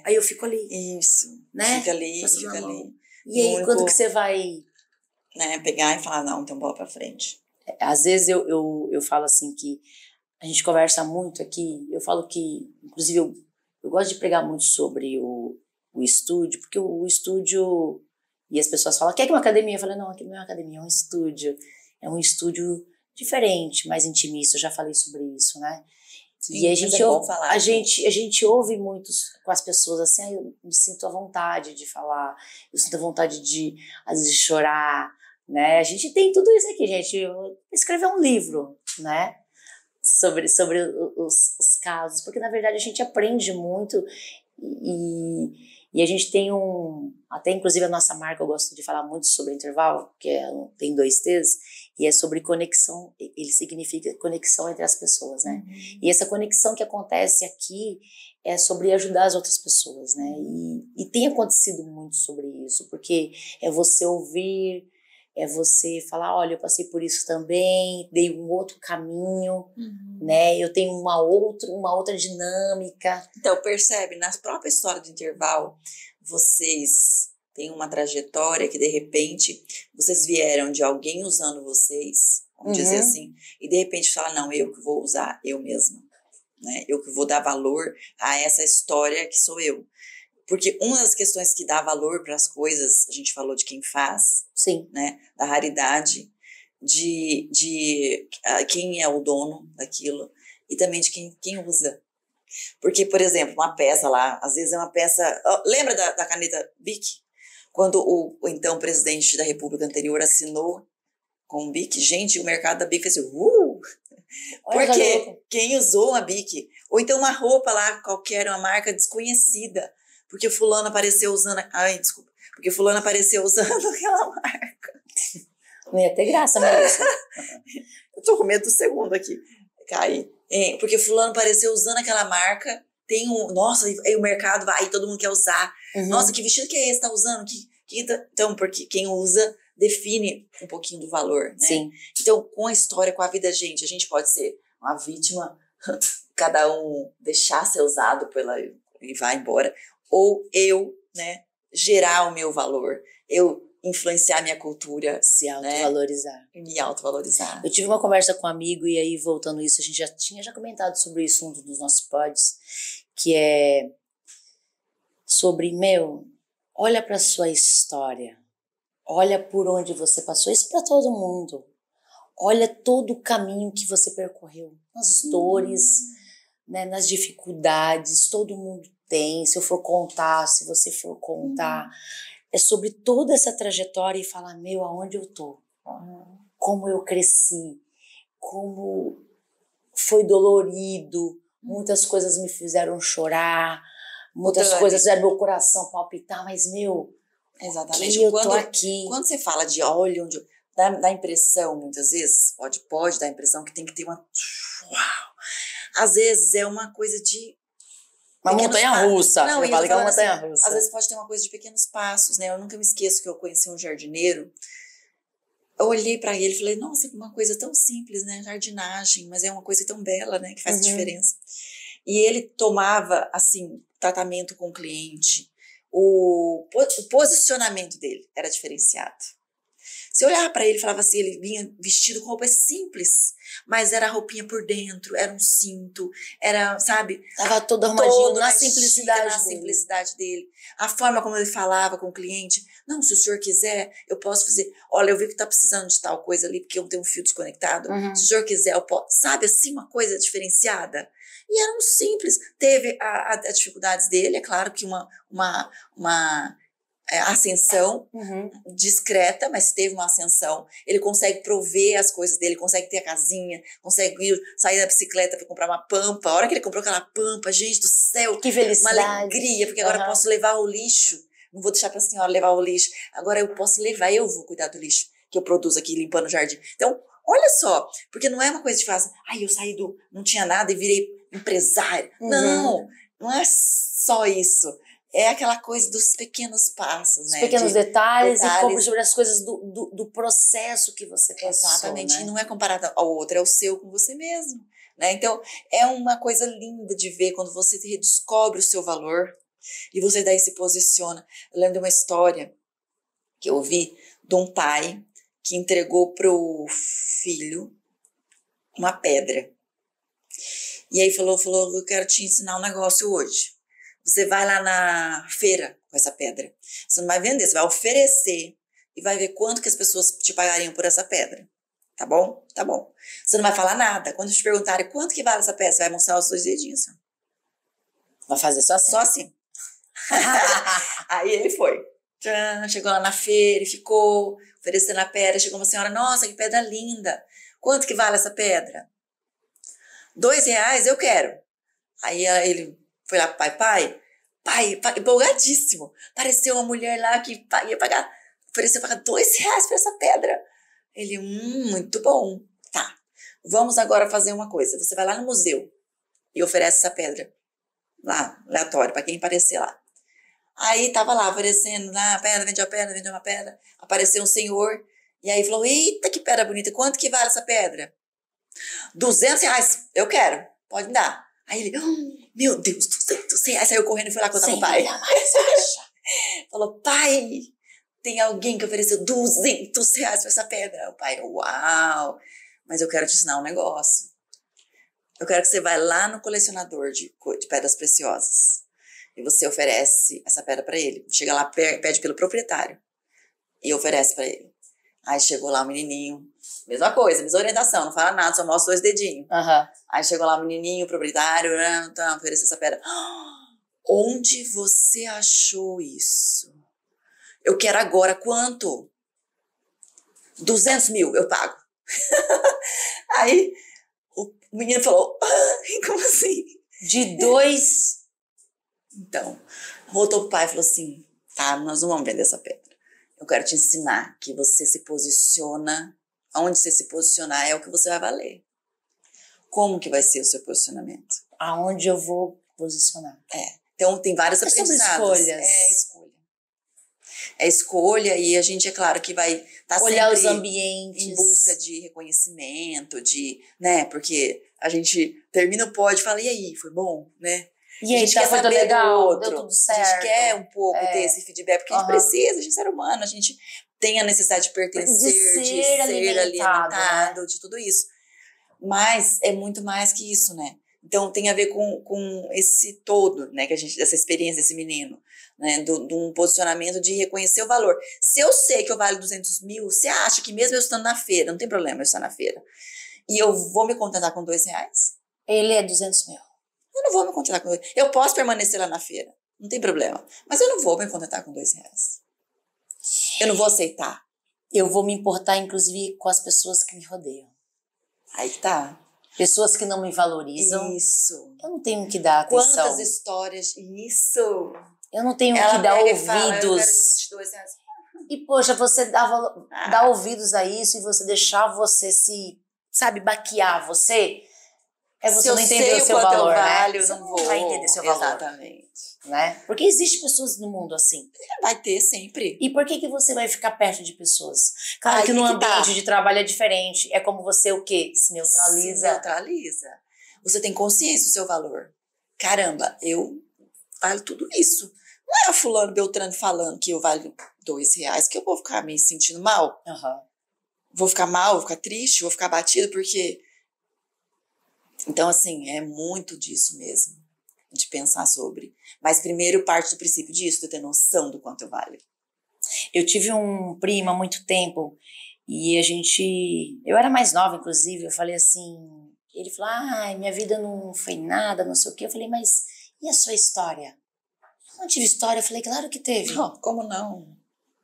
Aí eu fico ali. Isso. Né? Fica ali, fica ali. E aí, quando que você vai... Né, pegar e falar, não, então bola pra frente. Às vezes eu falo assim que a gente conversa muito aqui, eu falo que, inclusive, eu gosto de pregar muito sobre o estúdio, porque o estúdio... E as pessoas falam, quer que é uma academia? Eu falo, não, aqui não é uma academia, é um estúdio. É um estúdio diferente, mais intimista, eu já falei sobre isso, né? Sim, e a mas gente, é bom falar, a gente ouve muito com as pessoas assim, ah, eu me sinto à vontade de falar, eu sinto a vontade de, às vezes, chorar, né? A gente tem tudo isso aqui, gente. Escrever um livro, né? Sobre os casos, porque na verdade a gente aprende muito e a gente tem até inclusive a nossa marca, eu gosto de falar muito sobre intervalo, que tem 2 T's, e é sobre conexão, ele significa conexão entre as pessoas, né? E essa conexão que acontece aqui é sobre ajudar as outras pessoas, né? E tem acontecido muito sobre isso, porque é você ouvir, é você falar, olha, eu passei por isso também, dei um outro caminho, né? Eu tenho uma outra dinâmica. Então, percebe, na própria história do intervalo, vocês têm uma trajetória que, de repente, vocês vieram de alguém usando vocês, vamos dizer assim, e de repente fala, não, eu que vou usar eu mesma, né? Eu que vou dar valor a essa história que sou eu. Porque uma das questões que dá valor para as coisas, a gente falou de quem faz, sim, né? Da raridade, de quem é o dono daquilo e também de quem usa. Porque, por exemplo, uma peça lá, às vezes é uma peça... Lembra da caneta Bic? Quando o então presidente da República anterior assinou com o Bic, gente, o mercado da Bic fez assim, porque quem usou uma Bic? Ou então uma roupa lá, qualquer, uma marca desconhecida, porque fulano apareceu usando... Ai, desculpa. Porque fulano apareceu usando aquela marca. Não ia ter graça, Melissa. Eu tô com medo do segundo aqui. Cair. Porque fulano apareceu usando aquela marca, tem nossa, aí o mercado vai, todo mundo quer usar. Nossa, que vestido que é esse? Tá usando? Então, porque quem usa define um pouquinho do valor, né? Sim. Então, com a história, com a vida, a gente pode ser uma vítima, cada um deixar ser usado e vai embora, ou eu, né, gerar o meu valor, eu influenciar minha cultura, se autovalorizar, né? Me autovalorizar. Eu tive uma conversa com um amigo e aí, voltando isso, a gente já tinha comentado sobre isso um dos nossos pods, que é sobre, olha para sua história, olha por onde você passou, isso para todo mundo, olha todo o caminho que você percorreu, nas dores, né, nas dificuldades, todo mundo tem, se você for contar, é sobre toda essa trajetória e falar, aonde eu tô, como eu cresci, como foi dolorido, muitas coisas me fizeram chorar, muitas coisas fizeram meu coração palpitar, mas exatamente. eu tô aqui. Quando você fala de olha onde dá impressão, muitas vezes, pode dar a impressão que tem que ter uma... Uau! Às vezes é uma coisa de... Uma montanha-russa. Não, eu falo que é uma montanha-russa. Assim, às vezes pode ter uma coisa de pequenos passos, né? Eu nunca me esqueço que eu conheci um jardineiro. Eu olhei para ele e falei, nossa, uma coisa tão simples, né? Jardinagem, mas é uma coisa tão bela, né? Que faz diferença. E ele tomava, assim, tratamento com o cliente. O posicionamento dele era diferenciado. Se eu olhava para ele e falava assim, ele vinha vestido com roupas simples, mas era a roupinha por dentro, era um cinto, era, sabe? Tava todo arrumadinho na simplicidade dele. A forma como ele falava com o cliente, não, se o senhor quiser, eu posso fazer, olha, eu vi que tá precisando de tal coisa ali, porque eu tenho um fio desconectado, se o senhor quiser, eu posso, sabe, assim, uma coisa diferenciada. E era um simples, teve as dificuldades dele, é claro que uma ascensão discreta, mas teve uma ascensão. Ele consegue prover as coisas dele, consegue ter a casinha, consegue sair da bicicleta para comprar uma pampa. A hora que ele comprou aquela pampa, gente do céu, que felicidade, uma alegria, porque agora eu posso levar o lixo. Não vou deixar para a senhora levar o lixo. Agora eu posso levar, eu vou cuidar do lixo que eu produzo aqui limpando o jardim. Então, olha só, porque não é uma coisa de fazer, eu saí não tinha nada e virei empresária. Não é só isso. É aquela coisa dos pequenos passos, né? Os pequenos detalhes e como sobre as coisas do processo que você passou. Exatamente, né? E não é comparado ao outro, é o seu com você mesmo, né? Então, é uma coisa linda de ver quando você redescobre o seu valor e você daí se posiciona. Eu lembro de uma história que eu ouvi de um pai que entregou pro filho uma pedra. E aí falou, eu quero te ensinar um negócio hoje. Você vai lá na feira com essa pedra. Você não vai vender, você vai oferecer e vai ver quanto que as pessoas te pagariam por essa pedra, Tá bom? Tá bom. Você não vai falar nada. Quando te perguntarem quanto que vale essa pedra, você vai mostrar os 2 dedinhos. Assim. Vai fazer só assim? Só assim. Aí ele foi. Chegou lá na feira e ficou oferecendo a pedra. Chegou uma senhora, nossa, que pedra linda. Quanto que vale essa pedra? R$2, eu quero. Aí ele foi lá pro pai, empolgadíssimo. Apareceu uma mulher lá que ia pagar, ofereceu pagar R$2 por essa pedra. Ele, muito bom. Tá, vamos agora fazer uma coisa. Você vai lá no museu e oferece essa pedra. Lá, aleatório, pra quem aparecer lá. Aí tava lá, oferecendo lá, vende uma pedra. Apareceu um senhor, e aí falou, eita, que pedra bonita, quanto que vale essa pedra? R$200, eu quero, pode me dar. Aí ele, meu Deus, R$200, saiu correndo e foi lá contar pro pai. Falou, pai, tem alguém que ofereceu R$200 por essa pedra. O pai, uau, mas eu quero te ensinar um negócio. Eu quero que você vá lá no colecionador de pedras preciosas e você oferece essa pedra para ele. Chega lá, pede pelo proprietário e oferece para ele. Aí chegou lá o menininho, mesma coisa, mesma orientação, não fala nada, só mostra 2 dedinhos. Aí chegou lá o menininho, o proprietário, ofereceu essa pedra. Onde você achou isso? Eu quero agora, quanto? 200 mil, eu pago. Aí o menino falou, como assim? De 2... Então, voltou pro pai e falou assim, tá, nós não vamos vender essa pedra. Eu quero te ensinar que você se posiciona, aonde você se posicionar é o que você vai valer. Como que vai ser o seu posicionamento? Aonde eu vou posicionar. Então, tem várias aprendizados. Escolhas. Escolha. É escolha e a gente, é claro, que vai estar olhar sempre os ambientes. Em busca de reconhecimento, né? Porque a gente termina o pódio e fala, e aí, foi bom, né? E aí, a gente quer saber legal, do outro. deu tudo certo. A gente quer um pouco ter esse feedback, porque a gente precisa, a gente é ser humano, a gente tem a necessidade de pertencer, de ser alimentado, né? De tudo isso. Mas é muito mais que isso, né? Então tem a ver com esse todo, né? Que a gente, essa experiência desse menino, né? De um posicionamento de reconhecer o valor. Se eu sei que eu valho 200 mil, você acha que mesmo eu estando na feira, não tem problema eu estar na feira, e eu vou me contentar com R$2? Ele é 200 mil. Eu não vou me contentar com R$2. Eu posso permanecer lá na feira, não tem problema. Mas eu não vou me contentar com R$2. Eu não vou aceitar. Eu vou me importar, inclusive, com as pessoas que me rodeiam. Aí tá. Pessoas que não me valorizam. Isso. Eu não tenho que dar atenção. Quantas histórias. Isso. Eu não tenho que dar ouvidos. Fala, eu quero R$22. E, poxa, você dá ouvidos a isso e você deixar você se, sabe, baquear você... você não entender o seu valor, né? Você não vai entender seu valor. Exatamente. Né? Porque existem pessoas no mundo assim. Vai ter sempre. E por que você vai ficar perto de pessoas? Claro que no ambiente de trabalho é diferente. É como você o quê? Se neutraliza. Se neutraliza. Você tem consciência do seu valor. Caramba, eu valho tudo isso. Não é o fulano Beltrano falando que eu valho R$2 que eu vou ficar me sentindo mal. Vou ficar mal, vou ficar triste, vou ficar abatido porque... Então, assim, é muito disso mesmo, de pensar sobre. Mas primeiro parte do princípio disso, de ter noção do quanto eu valho. Eu tive um primo há muito tempo e eu era mais nova, inclusive, eu falei assim, ele falou, minha vida não foi nada, não sei o quê. Eu falei, mas e a sua história? Eu não tive história. Eu falei, claro que teve. Como não?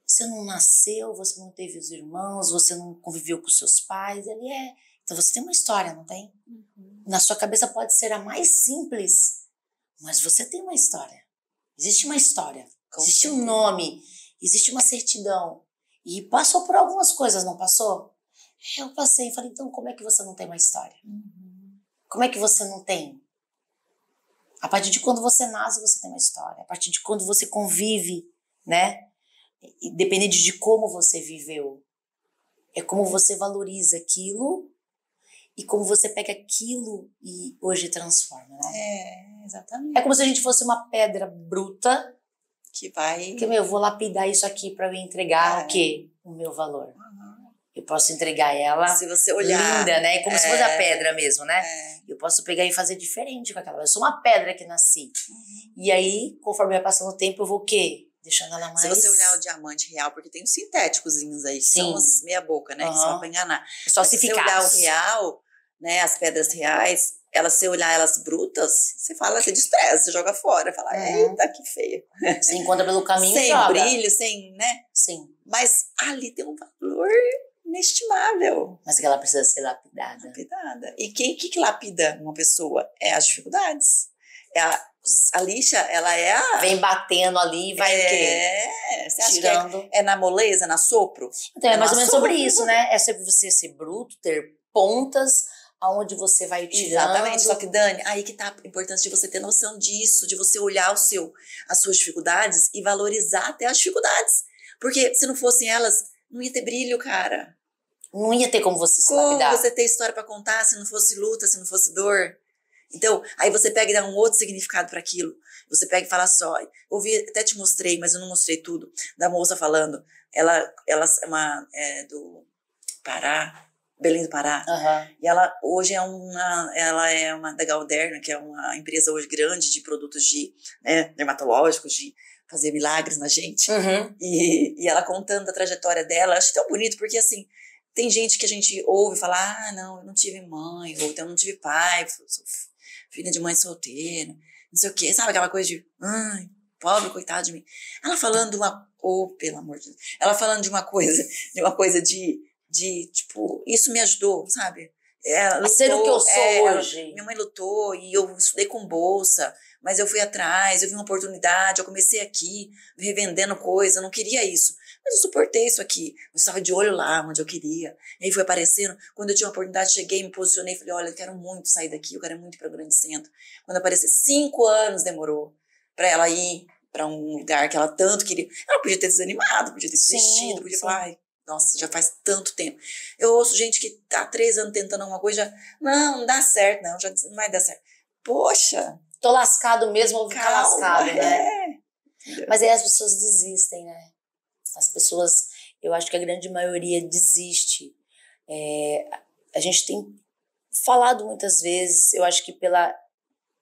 Você não nasceu, você não teve os irmãos, você não conviveu com seus pais. Ele então você tem uma história, não tem? Na sua cabeça pode ser a mais simples, mas você tem uma história. Existe uma história, existe um nome, existe uma certidão. E passou por algumas coisas, não passou? Eu passei e falei, então como é que você não tem uma história? Como é que você não tem? A partir de quando você nasce, você tem uma história. A partir de quando você convive, né? Independente de como você viveu. É como você valoriza aquilo e como você pega aquilo e hoje transforma, né? Exatamente. É como se a gente fosse uma pedra bruta que vai... eu vou lapidar isso aqui para eu entregar o quê? O meu valor. Eu posso entregar ela se você olhar, linda, né? Como se fosse a pedra mesmo, né? Eu posso pegar e fazer diferente com aquela. Eu sou uma pedra que nasci. E aí, conforme vai passando o tempo, eu vou o quê? deixando ela mais... Se você olhar o diamante real, porque tem os sintéticozinhos aí, que são os meia boca, né? Que são pra enganar. Só se você olhar o real, né? As pedras reais, se olhar elas brutas, você fala, você despreza, você joga fora. Fala, eita, que feia. Você encontra pelo caminho sem joga. brilho, sem, né? Sim. Mas ali tem um valor inestimável. Mas que ela precisa ser lapidada. Lapidada. E que lapida uma pessoa? É as dificuldades. A lixa, ela é a... Vem batendo ali e vai o quê? Você acha tirando. que é na moleza, na sopro? Então, é mais ou menos sobre isso, né? É sobre você ser bruto, ter pontas aonde você vai tirando. Exatamente. Só que, Dani, aí que tá a importância de você ter noção disso, de você olhar as suas dificuldades e valorizar até as dificuldades. Porque se não fossem elas, não ia ter brilho, cara. Não ia ter como você se lapidar. Como você ter história pra contar se não fosse luta, se não fosse dor? Então, aí você pega e dá um outro significado para aquilo. Você pega e fala só, até te mostrei, mas eu não mostrei tudo, da moça falando, ela é do Pará, Belém do Pará, e ela hoje ela é uma da Galderma, que é uma empresa hoje grande de produtos dermatológicos, de fazer milagres na gente, e ela contando a trajetória dela, acho tão bonito, porque assim, tem gente que a gente ouve falar, não, eu não tive mãe, ou então eu não tive pai, sou filha de mãe solteira, não sei o quê, sabe aquela coisa de, ai, pobre, coitado de mim. Ela falando pelo amor de Deus, ela falando de uma coisa de tipo, isso me ajudou, sabe? A ser o que eu sou hoje. Minha mãe lutou e eu estudei com bolsa, mas eu fui atrás, eu vi uma oportunidade, eu comecei aqui, revendendo coisa, eu não queria isso. Mas eu suportei isso aqui, eu estava de olho lá, onde eu queria. E aí foi aparecendo, quando eu tinha uma oportunidade, cheguei, me posicionei, falei, olha, eu quero muito sair daqui, eu quero muito ir para o grande centro. Quando apareceu, 5 anos demorou para ela ir para um lugar que ela tanto queria. Ela podia ter desanimado, podia ter desistido, podia falar, ai, nossa, já faz tanto tempo. Eu ouço gente que tá 3 anos tentando alguma coisa, já, não dá certo, não vai dar certo. Poxa! Tô lascado mesmo, vou ficar lascado, né? Mas aí as pessoas desistem, né? As pessoas, eu acho que a grande maioria desiste. A gente tem falado muitas vezes, eu acho que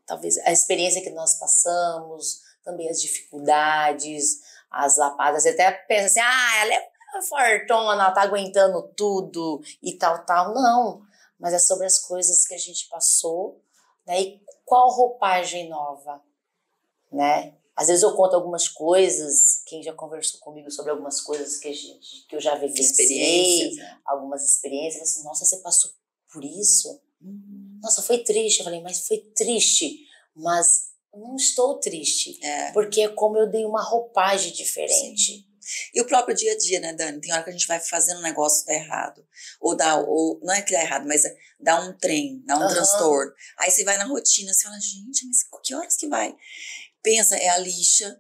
talvez a experiência que nós passamos, também as dificuldades, as lapadas, até pensa assim, ela é fortona, ela tá aguentando tudo e tal. Não, mas é sobre as coisas que a gente passou, né? E qual roupagem nova, né? Às vezes eu conto algumas coisas, quem já conversou comigo sobre algumas coisas que eu já vivenciei, algumas experiências, assim, nossa, você passou por isso? Nossa, foi triste. Eu falei, mas foi triste, mas não estou triste, porque é como eu dei uma roupagem diferente. Sim. E o próprio dia a dia, né, Dani? Tem hora que a gente vai fazendo um negócio, dá errado. Ou não é que dá errado, mas dá um trem, dá um transtorno. Aí você vai na rotina, você fala, gente, mas que horas que vai? Pensa, é a lixa,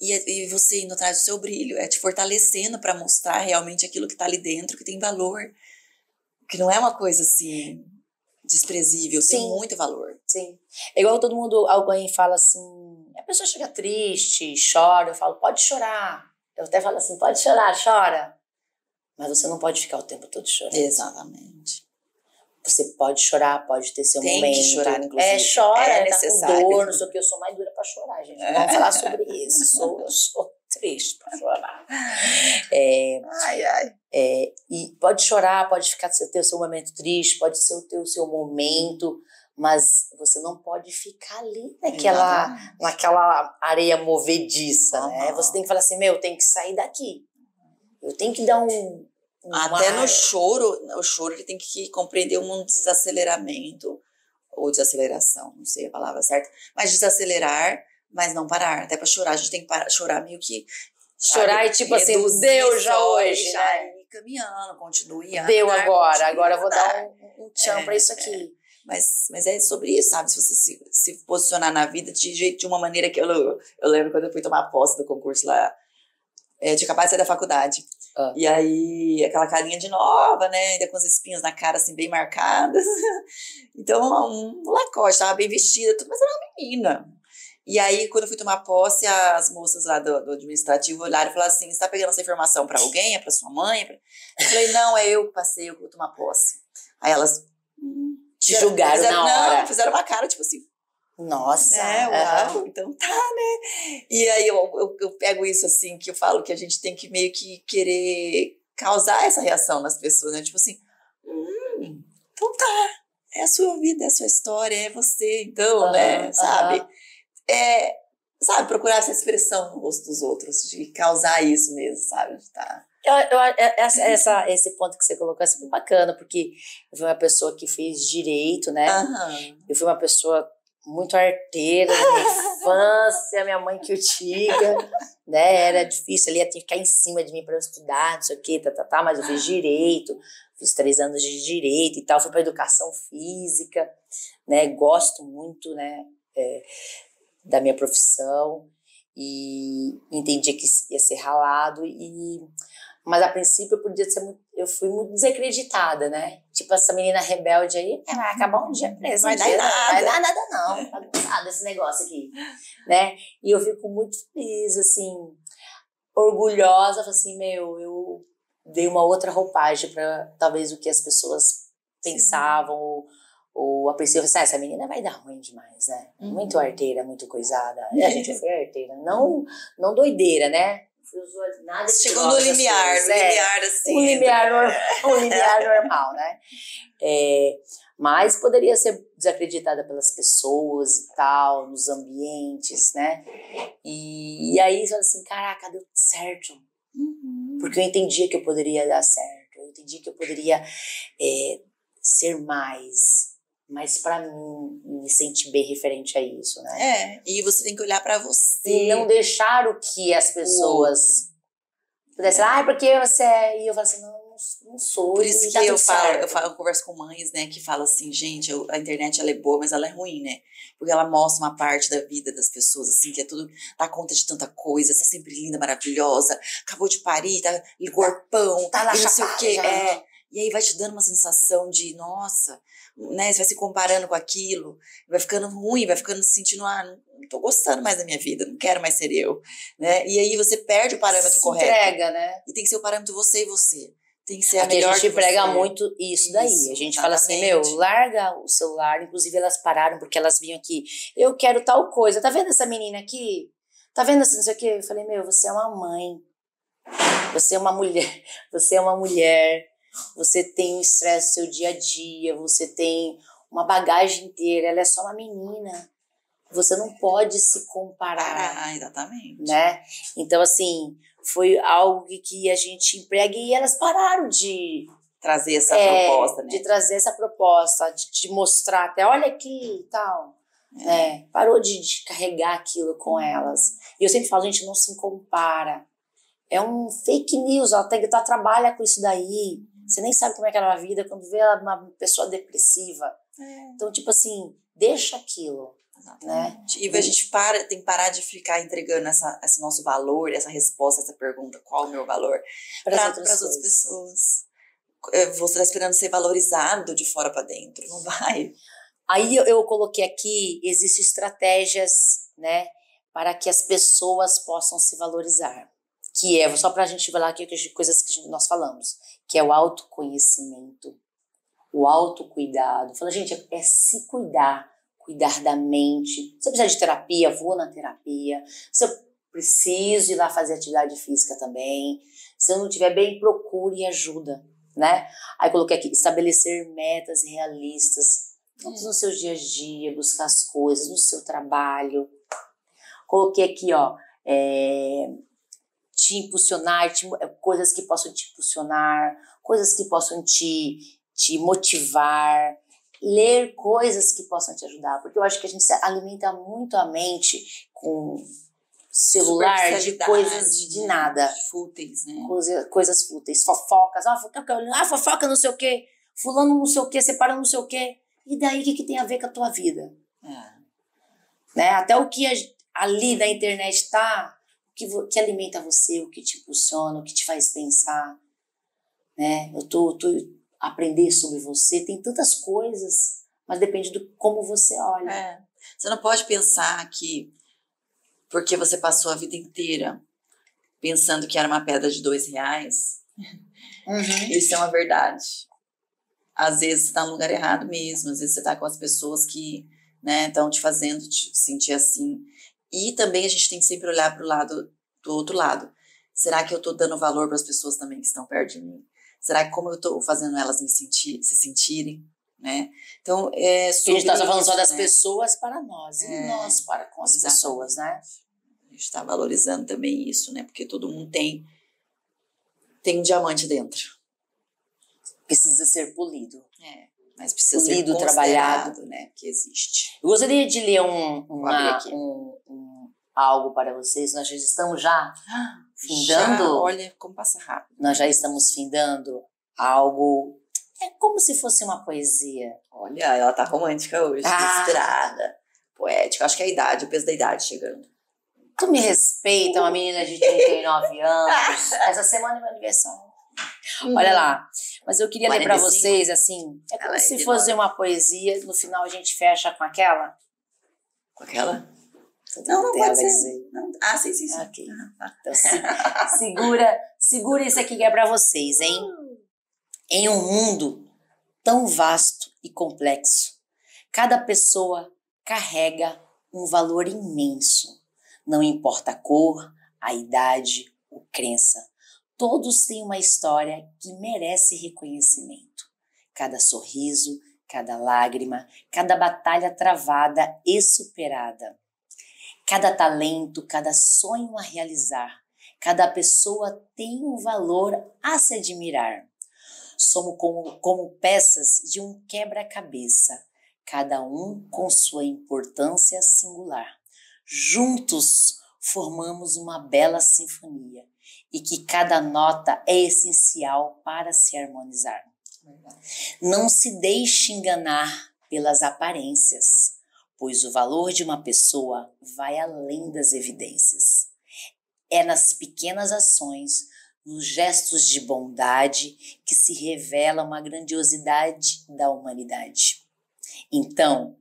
e você indo atrás do seu brilho, te fortalecendo para mostrar realmente aquilo que tá ali dentro, que tem valor. Que não é uma coisa assim, desprezível, tem muito valor. Sim. É igual alguém fala assim, a pessoa chega triste, chora, eu falo, pode chorar. Eu até falo assim, pode chorar, chora. Mas você não pode ficar o tempo todo chorando. Exatamente. Você pode chorar, pode ter seu momento. Tem que chorar, inclusive. Chora, é necessário. Tá com dor, não sei o que. Eu sou mais dura pra chorar, gente. Vamos falar sobre isso. Eu sou triste pra chorar. E pode chorar, pode ter o seu momento triste, pode ter o seu momento, mas você não pode ficar ali naquela areia movediça, né? Você tem que falar assim, tem que sair daqui. Eu tenho que dar até no choro, o choro ele tem que compreender um desaceleramento, ou desaceleração, não sei a palavra certa, mas desacelerar, mas não parar. Até para chorar, a gente tem que chorar meio que... Chorar e tipo assim, deu já hoje, já ir caminhando, continue. Deu agora eu vou dar um tchan pra isso aqui. Mas é sobre isso, sabe? Se você se posicionar na vida de uma maneira que... Eu lembro quando eu fui tomar posse do concurso lá, tinha acabado de sair da faculdade. E aí, aquela carinha de nova, né? Ainda com as espinhas na cara, assim, bem marcadas. Então, um lacoste, tava bem vestida, tudo, mas era uma menina. E aí, quando eu fui tomar posse, as moças lá do administrativo olharam e falaram assim, você tá pegando essa informação pra alguém? É pra sua mãe? Eu falei, não, é eu que passei, eu que vou tomar posse. Aí elas... te julgaram na hora. Não, fizeram uma cara, tipo assim... Nossa! Né? Uau, então tá, né? E aí eu pego isso assim, que eu falo que a gente tem que meio que querer causar essa reação nas pessoas, né? Tipo assim, então tá, é a sua vida, é a sua história, é você, então, né? Sabe? Sabe, procurar essa expressão no rosto dos outros, de causar isso mesmo, sabe? De tá. Esse ponto que você colocou é super bacana, porque eu fui uma pessoa que fez direito, né? Eu fui uma pessoa muito arteira na minha infância, minha mãe que eu diga, né? Era difícil, ali ia ter que ficar em cima de mim para eu estudar, não sei o quê, mas eu fiz direito, fiz 3 anos de direito e tal, fui para educação física, né? Gosto muito, né? Da minha profissão e entendi que ia ser ralado mas a princípio eu fui muito desacreditada, né? Tipo, essa menina rebelde aí, vai acabar um dia presa. Vai dar nada. Vai dar nada não, bagunçado esse negócio aqui, né? E eu fico muito feliz, assim, orgulhosa, assim, eu dei uma outra roupagem para talvez o que as pessoas pensavam ou apreciavam. Essa menina vai dar ruim demais, né? Muito arteira, muito coisada. E a gente foi arteira, não doideira, né? Nada chegou no limiar, assim. Um limiar normal, né? Mas poderia ser desacreditada pelas pessoas e tal, nos ambientes, né? E aí, assim, caraca, deu certo. Porque eu entendia que eu poderia dar certo. Eu entendi que eu poderia ser mais. Mas pra mim, me sentir bem referente a isso, né? E você tem que olhar pra você. E não deixar o que as pessoas pudessem, porque você é... E eu falo assim, não sou. Por isso que eu converso com mães, né, que falam assim, gente, a internet ela é boa, mas ela é ruim, né? Porque ela mostra uma parte da vida das pessoas, assim, que é tudo, dá conta de tanta coisa, tá sempre linda, maravilhosa, acabou de parir, tá corpão, tá lá e não sei o quê. Já. E aí vai te dando uma sensação de, nossa, né? Você vai se comparando com aquilo, vai ficando ruim, vai ficando se sentindo, não tô gostando mais da minha vida, não quero mais ser eu, né? E aí você perde o parâmetro correto. Entrega, né? E tem que ser o parâmetro você e você. Tem que ser a melhor. A gente prega muito isso daí. A gente fala assim, larga o celular. Inclusive elas pararam porque elas vinham aqui. Eu quero tal coisa. Tá vendo essa menina aqui? Tá vendo assim, não sei o quê? Eu falei, você é uma mãe. Você é uma mulher. Você é uma mulher. Você tem um estresse no seu dia a dia, você tem uma bagagem inteira, ela é só uma menina. Você não pode se comparar. Exatamente. Né? Então, assim, foi algo que a gente emprega e elas pararam de trazer essa proposta, né? De trazer essa proposta, de te mostrar até, olha aqui e tal. Parou de carregar aquilo com elas. E eu sempre falo, gente, não se compara. É um fake news, ela trabalha com isso daí. Você nem sabe como é que ela é a vida quando vê uma pessoa depressiva. Então, tipo assim, deixa aquilo. Né? E a gente tem que parar de ficar entregando esse nosso valor, essa resposta, essa pergunta, qual o meu valor, para as outras pessoas. Você está esperando ser valorizado de fora para dentro, não vai. Aí eu coloquei aqui, existem estratégias, né, para que as pessoas possam se valorizar. Que é, só para a gente falar aqui coisas que nós falamos, que é o autoconhecimento, o autocuidado. Fala, gente, é se cuidar da mente. Se eu precisar de terapia, vou na terapia. Se eu preciso ir lá fazer atividade física também. Se eu não estiver bem, procure ajuda, né? Aí coloquei aqui, estabelecer metas realistas no seu dia a dia, buscar as coisas no seu trabalho. Coloquei aqui, te impulsionar, coisas que possam te impulsionar, coisas que possam te motivar, ler coisas que possam te ajudar, porque eu acho que a gente alimenta muito a mente com celular de coisas de nada. Fúteis, né? Coisas fúteis, fofocas, fofoca não sei o quê, fulano não sei o quê, separa não sei o quê, e daí o que tem a ver com a tua vida? Né? Até o que ali na internet tá, que alimenta você, o que te impulsiona, o que te faz pensar, né? Eu tô aprender sobre você, tem tantas coisas, mas depende do como você olha. Você não pode pensar que porque você passou a vida inteira pensando que era uma pedra de R$2, isso é uma verdade. Às vezes você está no lugar errado mesmo, às vezes você está com as pessoas que né? Estão te fazendo te sentir assim. E também a gente tem que sempre olhar para o lado do outro lado. Será que eu estou dando valor para as pessoas também que estão perto de mim? Será que como eu estou fazendo elas se sentirem, né? Então, a gente está falando só das né? pessoas para nós, e nós para com as pessoas, né? A gente está valorizando também isso, né? Porque todo mundo tem um diamante dentro. Precisa ser polido. Mas precisa polido, ser trabalhado, né? Que existe. Eu gostaria de ler algo para vocês. Nós já estamos findando. Olha como passa rápido. Nós já estamos findando algo. É como se fosse uma poesia. Olha, ela tá romântica hoje, inspirada, poética. Acho que é a idade, o peso da idade chegando. Tu me respeita, uma menina de 39 anos. Essa semana é meu aniversário. Olha lá. Mas eu queria 45. Ler pra vocês, assim, é como se fosse uma poesia. No final a gente fecha com aquela. Com aquela? Não pode ser. Não. Sim. Ok. Então, segura isso aqui que é pra vocês, hein? Em um mundo tão vasto e complexo, cada pessoa carrega um valor imenso. Não importa a cor, a idade ou crença. Todos têm uma história que merece reconhecimento. Cada sorriso, cada lágrima, cada batalha travada e superada. Cada talento, cada sonho a realizar. Cada pessoa tem um valor a se admirar. Somos como peças de um quebra-cabeça, cada um com sua importância singular. Juntos formamos uma bela sinfonia e que cada nota é essencial para se harmonizar. Não se deixe enganar pelas aparências, pois o valor de uma pessoa vai além das evidências. É nas pequenas ações, nos gestos de bondade, que se revela uma grandiosidade da humanidade. Então,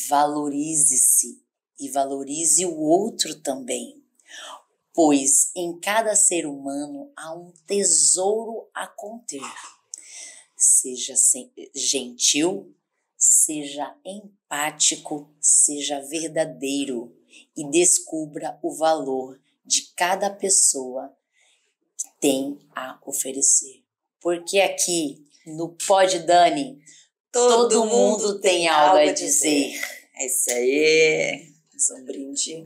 valorize-se e valorize o outro também, pois em cada ser humano há um tesouro a conter. Seja gentil, seja empático, seja verdadeiro e descubra o valor de cada pessoa que tem a oferecer. Porque aqui no Pod Dani, todo mundo tem algo a dizer. É isso aí. Um brinde.